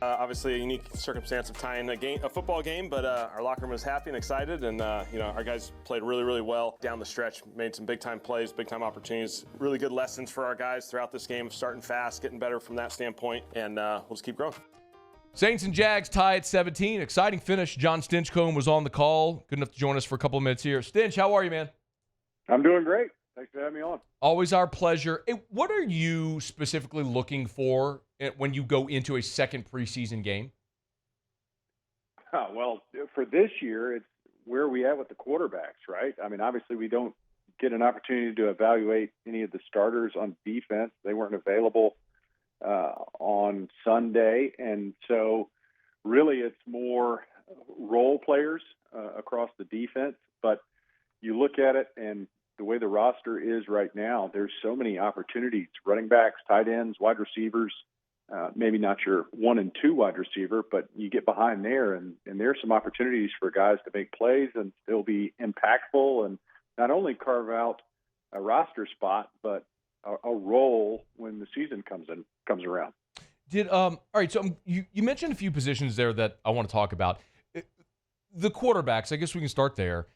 Obviously, a unique circumstance of tying a football game, but our locker room was happy and excited, and our guys played really, really well down the stretch. Made some big-time plays, big-time opportunities. Really good lessons for our guys throughout this game, starting fast, getting better from that standpoint, and we'll just keep growing. Saints and Jags tie at 17. Exciting finish. Jon Stinchcomb was on the call. Good enough to join us for a couple of minutes here. Stinch, how are you, man? I'm doing great. Thanks for having me on. Always our pleasure. Hey, what are you specifically looking for when you go into a second preseason game? Well, for this year, it's where are we at with the quarterbacks, right? I mean, obviously we don't get an opportunity to evaluate any of the starters on defense. They weren't available on Sunday. And so really it's more role players across the defense. But you look at it and the way the roster is right now, there's so many opportunities, running backs, tight ends, wide receivers, maybe not your 1 and 2 wide receiver, but you get behind there and there's some opportunities for guys to make plays and still be impactful and not only carve out a roster spot, but a role when the season comes around. All right, so you mentioned a few positions there that I want to talk about. The quarterbacks, I guess we can start there.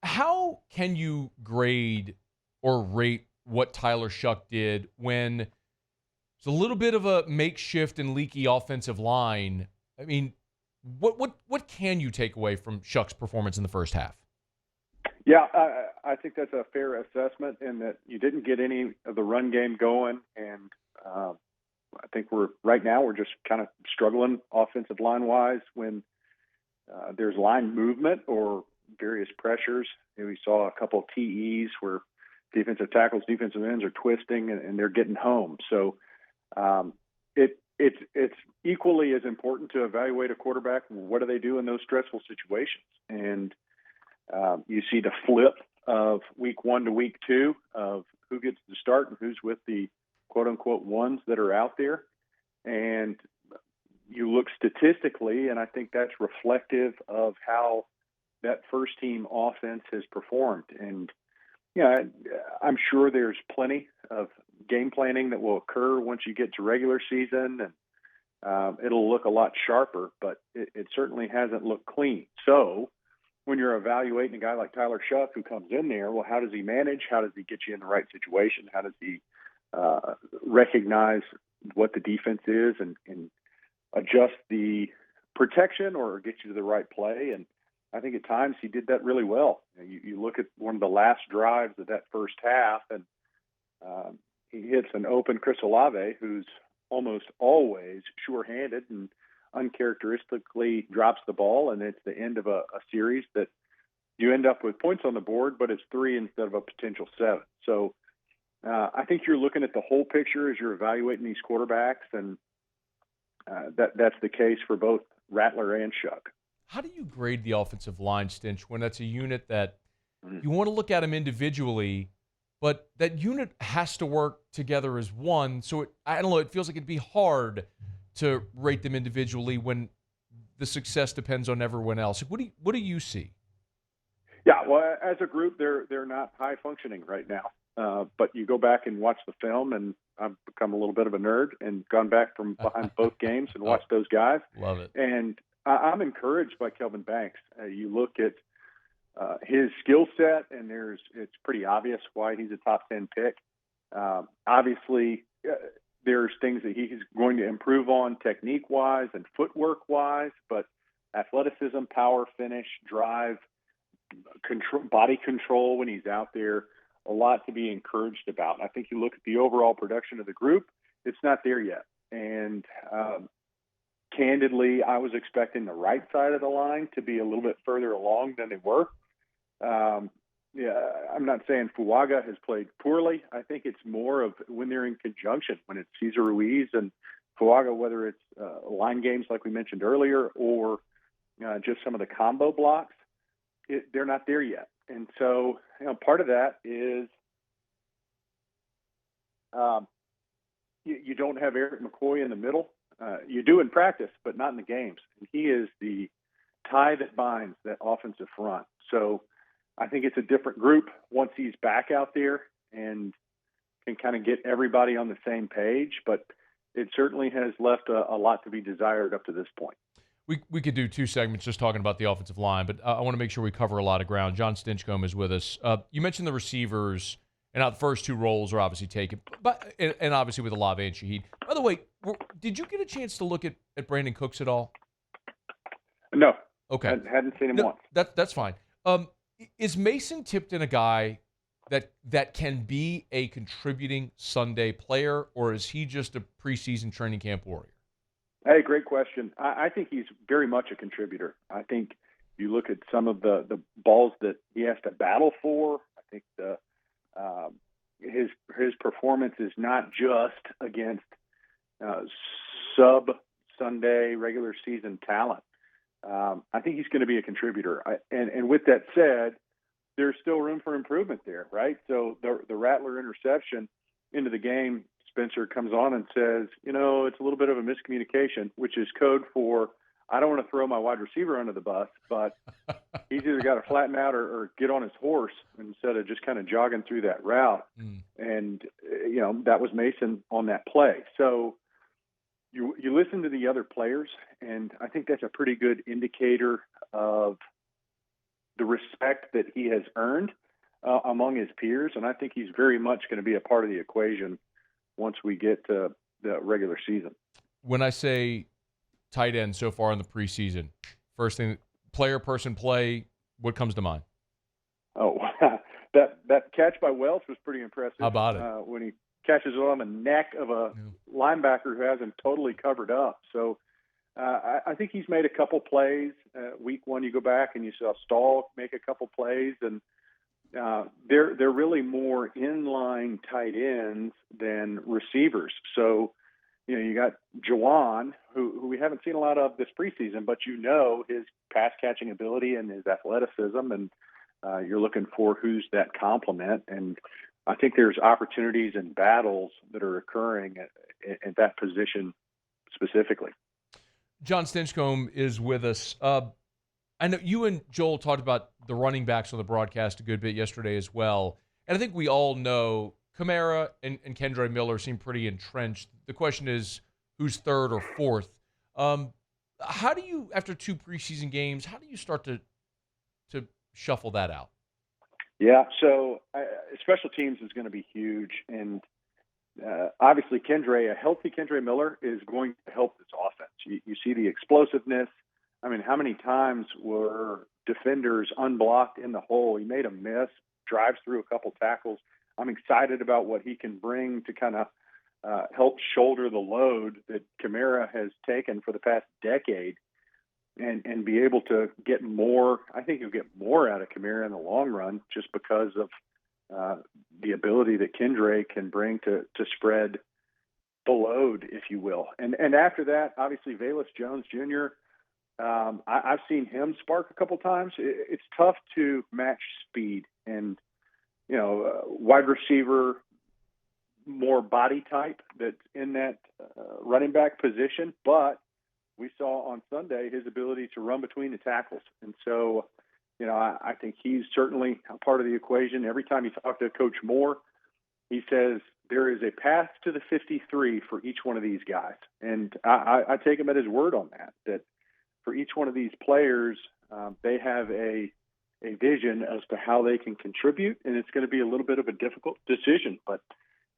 How can you grade or rate what Tyler Schuck did when it's a little bit of a makeshift and leaky offensive line? I mean, what can you take away from Schuck's performance in the first half? Yeah, I think that's a fair assessment in that you didn't get any of the run game going, and I think we're just kind of struggling offensive line-wise when there's line movement or various pressures. We saw a couple of TEs where defensive tackles, defensive ends are twisting and they're getting home. So it's equally as important to evaluate a quarterback. What do they do in those stressful situations? And you see the flip of week 1 to week 2 of who gets to start and who's with the quote unquote ones that are out there. And you look statistically, and I think that's reflective of how that first team offense has performed. And, I'm sure there's plenty of game planning that will occur once you get to regular season, and it'll look a lot sharper, but it certainly hasn't looked clean. So when you're evaluating a guy like Tyler Schuck who comes in there, well, how does he manage? How does he get you in the right situation? How does he recognize what the defense is and adjust the protection or get you to the right play? And I think at times he did that really well. You look at one of the last drives of that first half, and he hits an open Chris Olave, who's almost always sure-handed and uncharacteristically drops the ball, and it's the end of a series that you end up with points on the board, but it's 3 instead of a potential 7. So I think you're looking at the whole picture as you're evaluating these quarterbacks, and that's the case for both Rattler and Schuck. How do you grade the offensive line, Stinch, when that's a unit that you want to look at them individually, but that unit has to work together as one? So it feels like it'd be hard to rate them individually when the success depends on everyone else. What do you see? Yeah, well, as a group, they're not high functioning right now. But you go back and watch the film, and I've become a little bit of a nerd and gone back from behind both games and watched those guys. Love it. And I'm encouraged by Kelvin Banks. You look at his skill set, and it's pretty obvious why he's a top 10 pick. Obviously, there's things that he's going to improve on technique-wise and footwork-wise, but athleticism, power, finish, drive, body control when he's out there, a lot to be encouraged about. I think you look at the overall production of the group, it's not there yet. And candidly, I was expecting the right side of the line to be a little bit further along than they were. I'm not saying Fuaga has played poorly. I think it's more of when they're in conjunction, when it's Cesar Ruiz and Fuaga, whether it's line games like we mentioned earlier or just some of the combo blocks, they're not there yet. And so, part of that is you don't have Eric McCoy in the middle. You do in practice, but not in the games. And he is the tie that binds that offensive front. So I think it's a different group once he's back out there and can kind of get everybody on the same page. But it certainly has left a lot to be desired up to this point. We could do 2 segments just talking about the offensive line, but I want to make sure we cover a lot of ground. Jon Stinchcomb is with us. You mentioned the receivers, and the first 2 roles are obviously taken, but and obviously with Olave and Shaheed. By the way, did you get a chance to look at Brandon Cooks at all? No. Okay. I hadn't seen him once. That's fine. Is Mason Tipton a guy that can be a contributing Sunday player, or is he just a preseason training camp warrior? Hey, great question. I think he's very much a contributor. I think you look at some of the balls that he has to battle for. I think his performance is not just against sub-Sunday regular season talent. I think he's going to be a contributor. And with that said, there's still room for improvement there, right? So the Rattler interception into the game, Spencer comes on and says, it's a little bit of a miscommunication, which is code for I don't want to throw my wide receiver under the bus, but he's either got to flatten out or get on his horse instead of just kind of jogging through that route. And, that was Mason on that play. So you listen to the other players, and I think that's a pretty good indicator of the respect that he has earned among his peers. And I think he's very much going to be a part of the equation once we get to the regular season. When I say tight end so far in the preseason, first thing, player, person, play, what comes to mind? Oh, that catch by Welch was pretty impressive. How about it? When he catches it on the neck of a linebacker who has him totally covered up. So I think he's made a couple plays. Week 1, you go back and you saw Stahl make a couple plays, and they're really more inline tight ends than receivers. So, you got Juwan, who we haven't seen a lot of this preseason, but his pass catching ability and his athleticism, and you're looking for who's that complement. And I think there's opportunities and battles that are occurring at that position specifically. Jon Stinchcomb is with us. I know you and Joel talked about the running backs on the broadcast a good bit yesterday as well. And I think we all know Kamara and Kendra Miller seem pretty entrenched. The question is, who's third or fourth? How do you, after 2 preseason games, how do you start to shuffle that out? Yeah, so special teams is going to be huge. And obviously, a healthy Kendra Miller is going to help this offense. You see the explosiveness. I mean, how many times were defenders unblocked in the hole? He made a miss, drives through a couple tackles. I'm excited about what he can bring to kind of help shoulder the load that Kamara has taken for the past decade and be able to get more. I think you'll get more out of Kamara in the long run just because of the ability that Kendra can bring to spread the load, if you will. And after that, obviously, Velus Jones Jr., I've seen him spark a couple times. It's tough to match speed and, wide receiver, more body type that's in that running back position. But we saw on Sunday his ability to run between the tackles. And so, I think he's certainly a part of the equation. Every time you talk to Coach Moore, he says there is a path to the 53 for each one of these guys. And I take him at his word on that for each one of these players, they have a vision as to how they can contribute, and it's going to be a little bit of a difficult decision. But,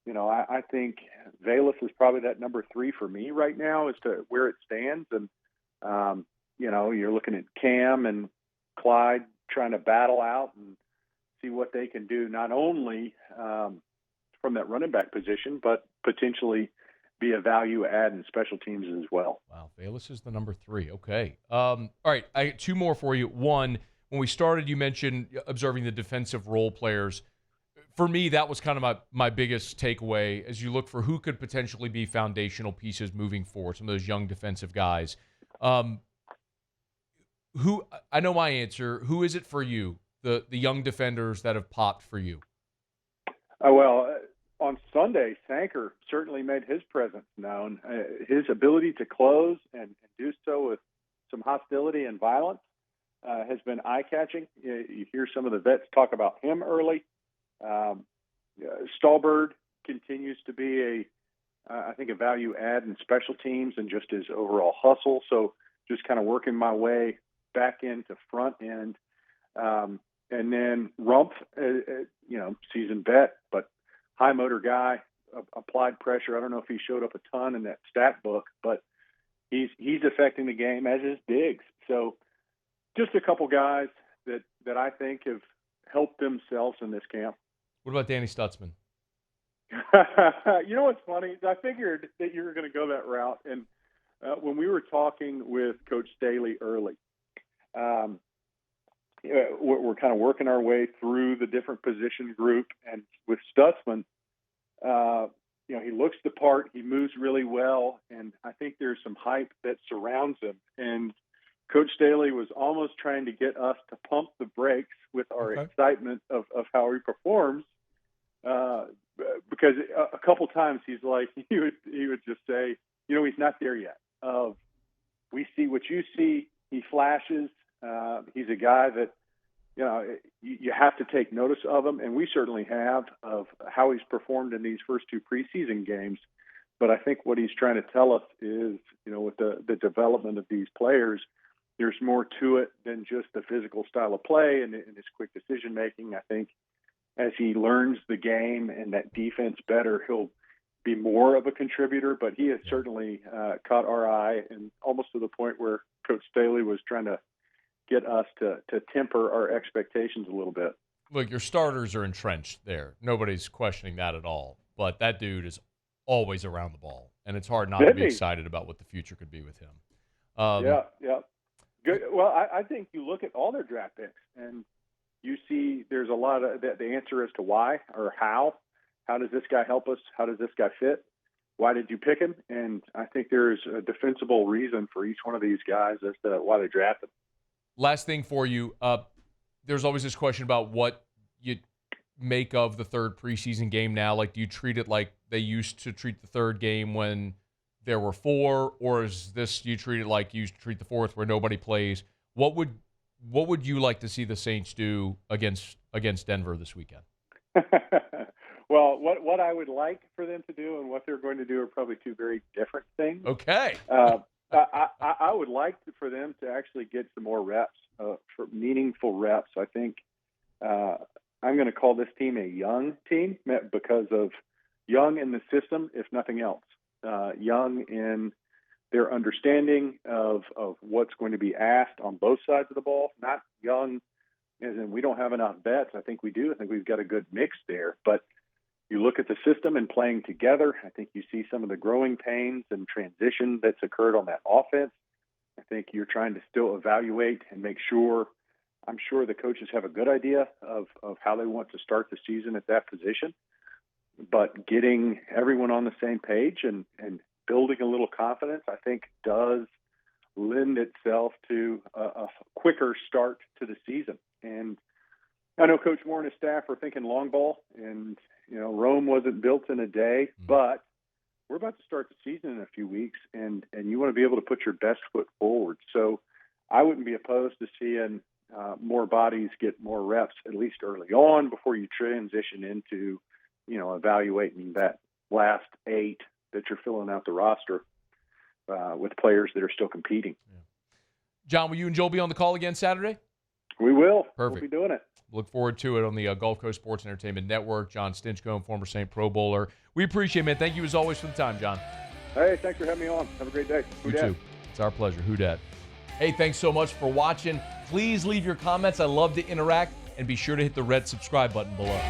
I think Velus is probably that number 3 for me right now as to where it stands. And, you're looking at Cam and Clyde trying to battle out and see what they can do, not only from that running back position, but potentially be a value add in special teams as well. Wow, Velus is the number 3. Okay. All right, I got 2 more for you. One, when we started, you mentioned observing the defensive role players. For me, that was kind of my biggest takeaway as you look for who could potentially be foundational pieces moving forward, some of those young defensive guys. Who I know my answer. Who is it for you, the young defenders that have popped for you? On Sunday, Sanker certainly made his presence known. His ability to close and do so with some hostility and violence has been eye-catching. You hear some of the vets talk about him early. Stallbird continues to be I think, a value add in special teams and just his overall hustle. So just kind of working my way back into front end. And then Rumpf, seasoned vet, but high motor guy, applied pressure. I don't know if he showed up a ton in that stat book, but he's affecting the game, as is Diggs. So just a couple guys that I think have helped themselves in this camp. What about Danny Stutzman? You know what's funny? I figured that you were going to go that route. And when we were talking with Coach Staley early, we're kind of working our way through the different position group. And with Stutzman, he looks the part. He moves really well. And I think there's some hype that surrounds him. And Coach Staley was almost trying to get us to pump the brakes with our excitement of how he performs. Because a couple times he's like, he would just say, he's not there yet. We see what you see. He flashes. He's a guy that, you have to take notice of him, and we certainly have, of how he's performed in these first two preseason games. But I think what he's trying to tell us is, with the development of these players, there's more to it than just the physical style of play and his quick decision-making. I think as he learns the game and that defense better, he'll be more of a contributor. But he has certainly caught our eye, and almost to the point where Coach Staley was trying to get us to temper our expectations a little bit. Look, your starters are entrenched there. Nobody's questioning that at all. But that dude is always around the ball, and it's hard not to be excited about what the future could be with him. Yeah. Good. Well, I think you look at all their draft picks, and you see there's a lot of the answer as to why or how. How does this guy help us? How does this guy fit? Why did you pick him? And I think there's a defensible reason for each one of these guys as to why they drafted. Last thing for you, there's always this question about what you make of the third preseason game now. Like, do you treat it like they used to treat the third game when there were four, or is this, you treat it like you used to treat the fourth where nobody plays? What would you like to see the Saints do against Denver this weekend? Well, what I would like for them to do and what they're going to do are probably two very different things. Okay. I would like for them to actually get some more reps, for meaningful reps. I think I'm going to call this team a young team because of young in the system, if nothing else. Young in their understanding of what's going to be asked on both sides of the ball. Not young as in we don't have enough vets. I think we do. I think we've got a good mix there. But you look at the system and playing together, I think you see some of the growing pains and transition that's occurred on that offense. I think you're trying to still evaluate and make sure. I'm sure the coaches have a good idea of how they want to start the season at that position. But getting everyone on the same page and building a little confidence, I think, does lend itself to a quicker start to the season. And I know Coach Moore and his staff are thinking long ball, and Rome wasn't built in a day, but we're about to start the season in a few weeks, and you want to be able to put your best foot forward. So I wouldn't be opposed to seeing more bodies get more reps, at least early on, before you transition into, evaluating that last 8 that you're filling out the roster with players that are still competing. Yeah. John, will you and Joel be on the call again Saturday? We will. Perfect. We'll be doing it. Look forward to it on the Gulf Coast Sports Entertainment Network. Jon Stinchcomb, former Saint Pro Bowler. We appreciate it, man. Thank you as always for the time, John. Hey, thanks for having me on. Have a great day. You too. It's our pleasure. Who dat? Hey, thanks so much for watching. Please leave your comments. I love to interact. And be sure to hit the red subscribe button below.